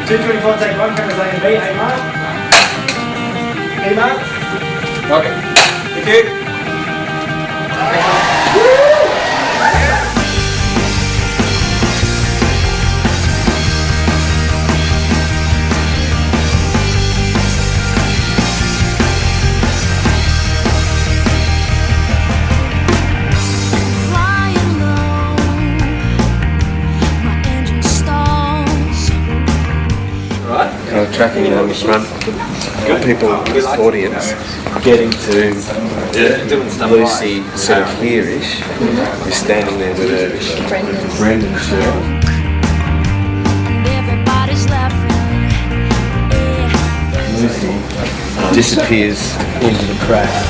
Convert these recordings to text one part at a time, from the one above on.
224, take one, camera's A and B, A mark. B mark. Okay. Thank you. Kind of tracking down the front, people in this audience getting to Lucy sort of here-ish, who's standing there with her Brendan shirt. Lucy disappears into the crowd.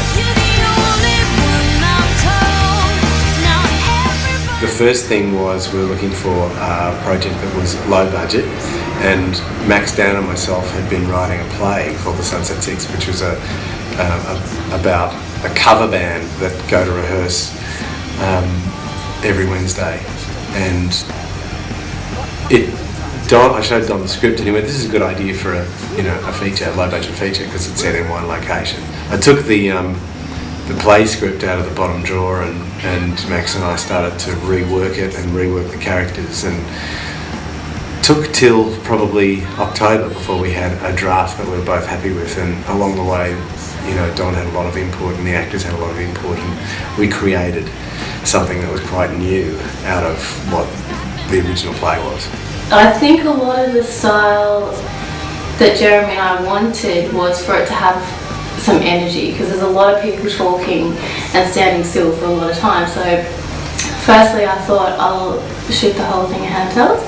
The first thing was we were looking for a project that was low budget, and Max Dan and myself had been writing a play called The Sunset Six, which was about a cover band that go to rehearse every Wednesday. And I showed Don the script, and he went, "This is a good idea for a feature, a low budget feature, because it's set in one location." I took the play script out of the bottom drawer, and Max and I started to rework it and rework the characters, and took till probably October before we had a draft that we were both happy with. And along the way, Don had a lot of input and the actors had a lot of input, and we created something that was quite new out of what the original play was. I think a lot of the style that Jeremy and I wanted was for it to have some energy, because there's a lot of people talking and standing still for a lot of time. So firstly I thought I'll shoot the whole thing handheld,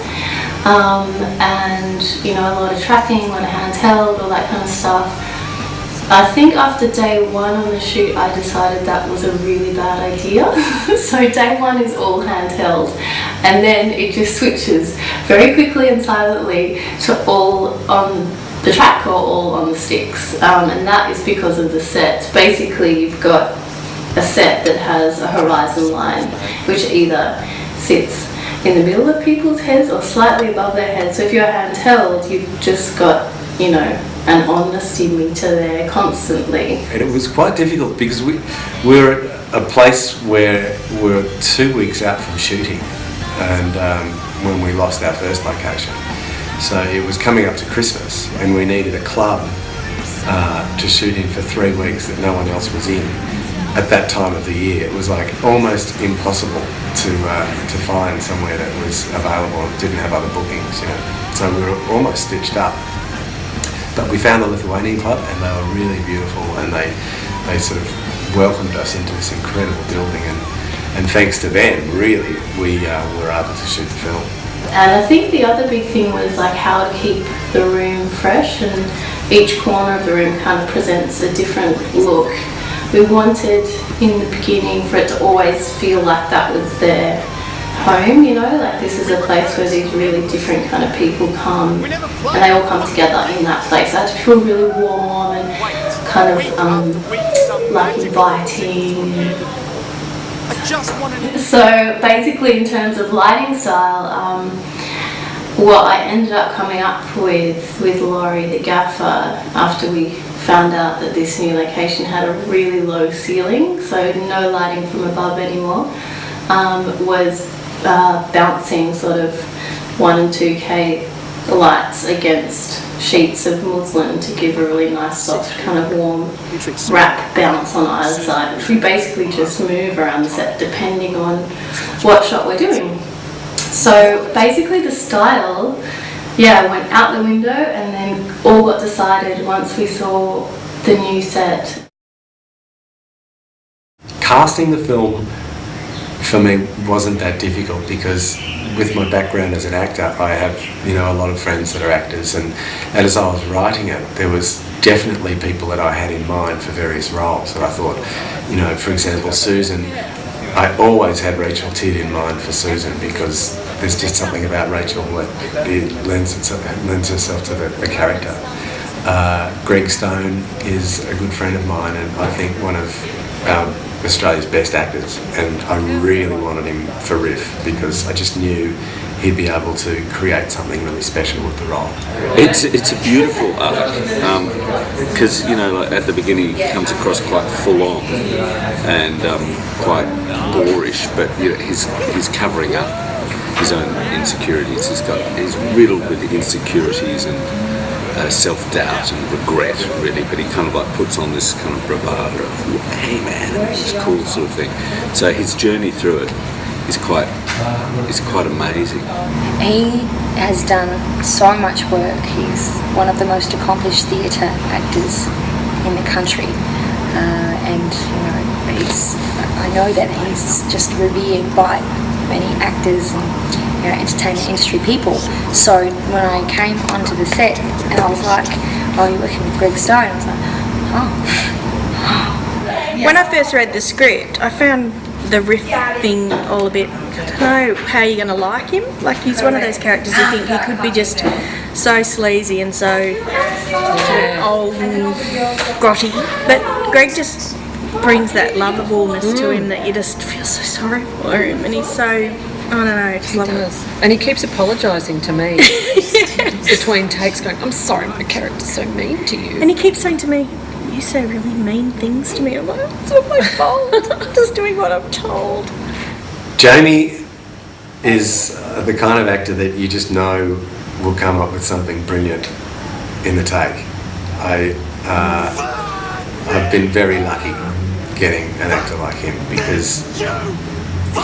and a lot of tracking, a lot of handheld, all that kind of stuff. I think after day one on the shoot I decided that was a really bad idea. So day one is all handheld, and then it just switches very quickly and silently to all on the track or all on the sticks, and that is because of the set. Basically you've got a set that has a horizon line which either sits in the middle of people's heads or slightly above their heads. So if you're handheld, you've just got an honesty meter there constantly. And it was quite difficult because we're at a place where we're 2 weeks out from shooting, and when we lost our first location. So it was coming up to Christmas, and we needed a club to shoot in for 3 weeks that no one else was in. At that time of the year, it was like almost impossible to find somewhere that was available and didn't have other bookings, So we were almost stitched up. But we found the Lithuanian club, and they were really beautiful, and they sort of welcomed us into this incredible building, and thanks to them, really, we were able to shoot the film. And I think the other big thing was like how to keep the room fresh, and each corner of the room kind of presents a different look. We wanted in the beginning for it to always feel like that was their home, like this is a place where these really different kind of people come, and they all come together in that place. It had to feel really warm and kind of like inviting. So basically in terms of lighting style, what I ended up coming up with Laurie the gaffer, after we found out that this new location had a really low ceiling, so no lighting from above anymore, was bouncing sort of 1 and 2K lights against sheets of muslin to give a really nice soft kind of warm wrap bounce on either side, which we basically just move around the set depending on what shot we're doing. So basically the style, went out the window, and then all got decided once we saw the new set. Casting the film for me wasn't that difficult, because with my background as an actor, I have a lot of friends that are actors, and as I was writing it, there was definitely people that I had in mind for various roles that I thought, for example, Susan, I always had Rachel Tidd in mind for Susan, because there's just something about Rachel that it lends herself to the character. Greg Stone is a good friend of mine, and I think one of Australia's best actors, and I really wanted him for Riff because I just knew he'd be able to create something really special with the role. It's a beautiful arc because like at the beginning he comes across quite full on and quite boorish, but he's covering up his own insecurities. He's riddled with insecurities and self-doubt and regret, really, but he kind of like puts on this kind of bravado of, hey man, it's cool sort of thing. So his journey through it is quite amazing. He has done so much work. He's one of the most accomplished theatre actors in the country, and I know that he's just revered by many actors and entertainment industry people. So when I came onto the set and I was like, "Oh, you're working with Greg Stone," I was like, "Oh." When I first read the script, I found the Riff thing all a bit, I don't know how you're going to like him. Like, he's one of those characters you think he could be just so sleazy and so old and grotty. But Greg just brings that lovableness to him that you just feel so sorry for him. And he's so, I don't know, just love him. And he keeps apologising to me between takes, going, "I'm sorry, my character's so mean to you." And he keeps saying to me, "You say really mean things to me." I'm like, "It's not my fault. I'm just doing what I'm told." Jamie is the kind of actor that you just know will come up with something brilliant in the take. I've been very lucky getting an actor like him because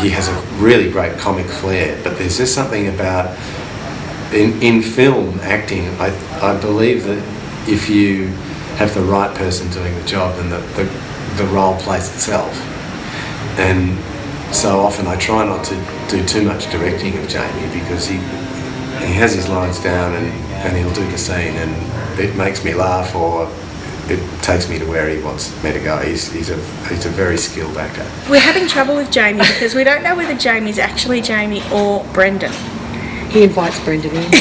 he has a really great comic flair, but there's just something about in film acting, I believe that if you have the right person doing the job, then the role plays itself. And so often I try not to do too much directing of Jamie because he has his lines down and he'll do the scene and it makes me laugh or it takes me to where he wants me to go. He's a very skilled actor. We're having trouble with Jamie because we don't know whether Jamie's actually Jamie or Brendan. He invites Brendan in.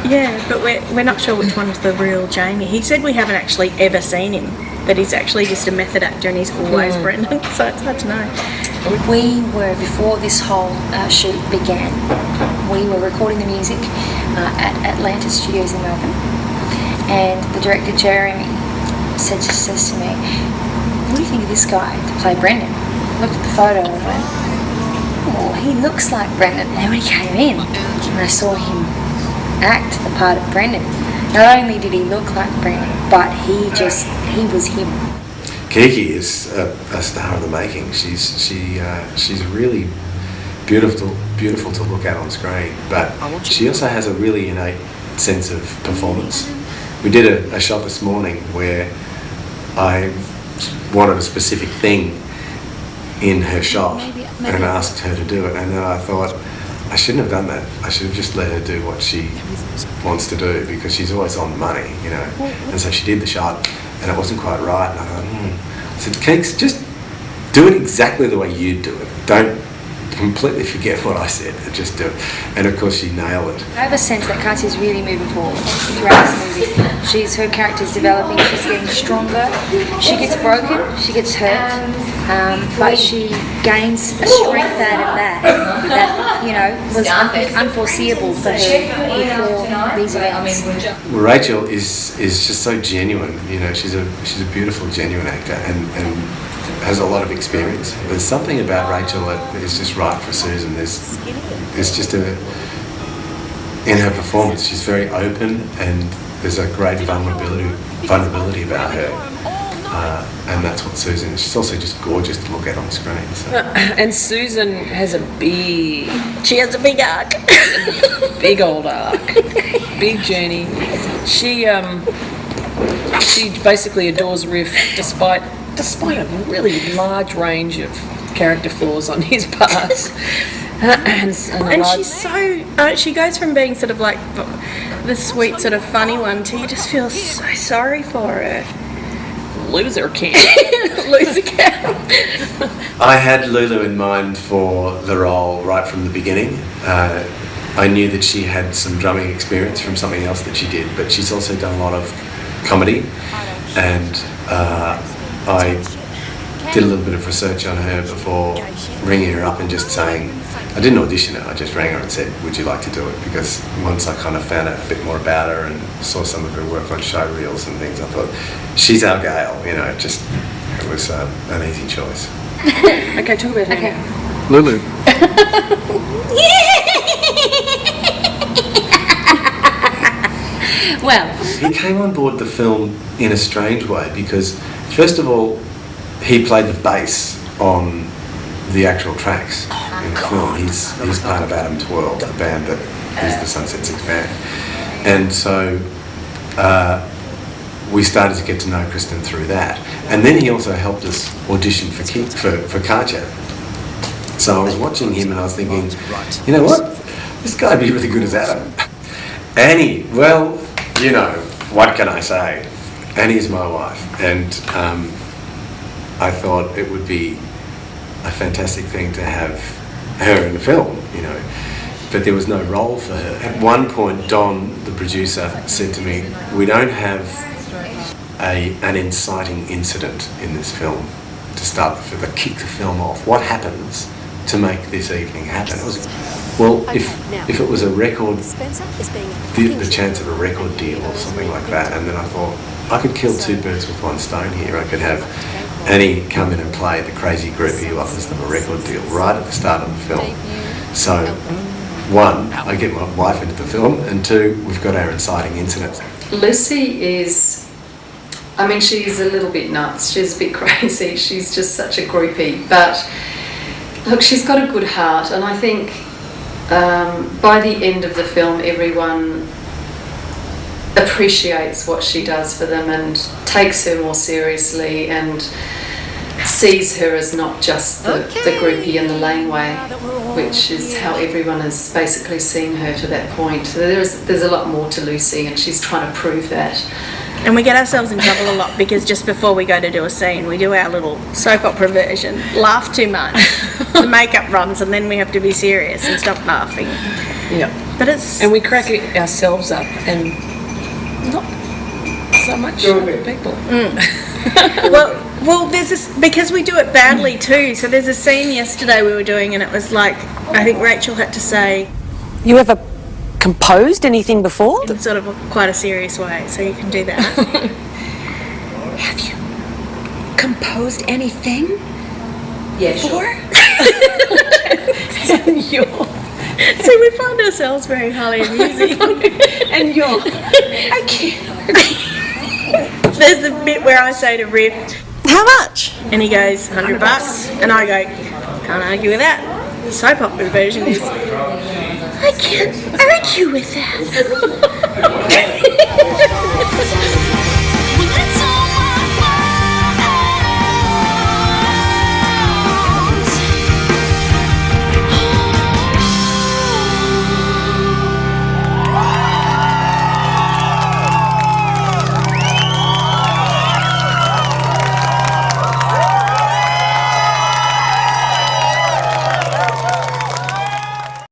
Yeah, but we're not sure which one's the real Jamie. He said we haven't actually ever seen him, that he's actually just a method actor and he's always Brendan, so it's hard to know. We were, before this whole shoot began, we were recording the music at Atlantis Studios in Melbourne, and the director Jeremy says to me, "What do you think of this guy to play Brendan?" I looked at the photo and went, "Oh, he looks like Brendan." And when he came in and I saw him act the part of Brendan, not only did he look like Brendan, but he was him. Kiki is a star of the making. She's really beautiful to look at on screen, but she also has a really innate sense of performance. We did a shot this morning where I wanted a specific thing in her shot and asked her to do it, and then I thought I shouldn't have done that. I should have just let her do what she wants to do because she's always on the money, And so she did the shot and it wasn't quite right, and I thought, I said, "Keeks, just do it exactly the way you do it. Don't completely forget what I said, just do it." And of course she nailed it. I have a sense that Katya's really moving forward throughout this movie. Her character's developing, she's getting stronger. She gets broken, she gets hurt, but she gains a strength out of that was unforeseeable for her before these events. Well, Rachel is just so genuine, she's a beautiful, genuine actor and has a lot of experience. There's something about Rachel that is just right for Susan. There's just in her performance, she's very open and there's a great vulnerability about her. And that's what Susan is. She's also just gorgeous to look at on screen. So. And Susan has a big... She has a big arc. Big old arc. Big journey. She basically adores Riff despite a really large range of character flaws on his part. And she's so... she goes from being sort of like the sweet sort of funny one to you just feel so sorry for her. Loser cat. Loser cat. I had Lulu in mind for the role right from the beginning. I knew that she had some drumming experience from something else that she did, but she's also done a lot of comedy, and I did a little bit of research on her before ringing her up and just saying, I didn't audition her, I just rang her and said, would you like to do it? Because once I kind of found out a bit more about her and saw some of her work on show reels and things, I thought, she's our gal, you know, it was an easy choice. Okay, talk about her. Okay. now. Lulu. Well, He came on board the film in a strange way because, first of all, he played the bass on the actual tracks in the film. He's part of Adam 12, the band that is the Sunset Six band. And so we started to get to know Kristen through that. And then he also helped us audition for Carchat. So I was watching him and I was thinking, you know what? This guy would be really good as Adam. Annie, well, you know, what can I say? Annie's my wife. And I thought it would be a fantastic thing to have her in the film, you know. But there was no role for her. At one point, Don, the producer, said to me, we don't have an inciting incident in this film to kick the film off. What happens to make this evening happen? It was, well, if it was a record, the chance of a record deal or something like that, and then I thought, I could kill two birds with one stone here. I could have Annie come in and play the crazy groupie who offers them a record deal right at the start of the film. So, one, I get my wife into the film, and two, we've got our inciting incident. Lucy is, I mean, she's a little bit nuts. She's a bit crazy. She's just such a groupie. But look, she's got a good heart, and I think by the end of the film, everyone appreciates what she does for them and takes her more seriously and sees her as not just the groupie in the laneway, which is how everyone has basically seen her to that point. So there's a lot more to Lucy, and she's trying to prove that. And we get ourselves in trouble a lot because just before we go to do a scene, we do our little soap opera version, laugh too much, the makeup runs, and then we have to be serious and stop laughing. Yeah. But it's... And we crack ourselves up and not so much other people. Well, there's this, because we do it badly too, so there's a scene yesterday we were doing and it was like, I think Rachel had to say, You ever composed anything before? in sort of quite a serious way, so you can do that. Have you composed anything Yeah, before? So we find ourselves very highly amusing. And you're, I can't. There's the bit where I say to Riff, How much? and he goes, $100, and I go, can't argue with that. The soap opera version is, I can't argue with that.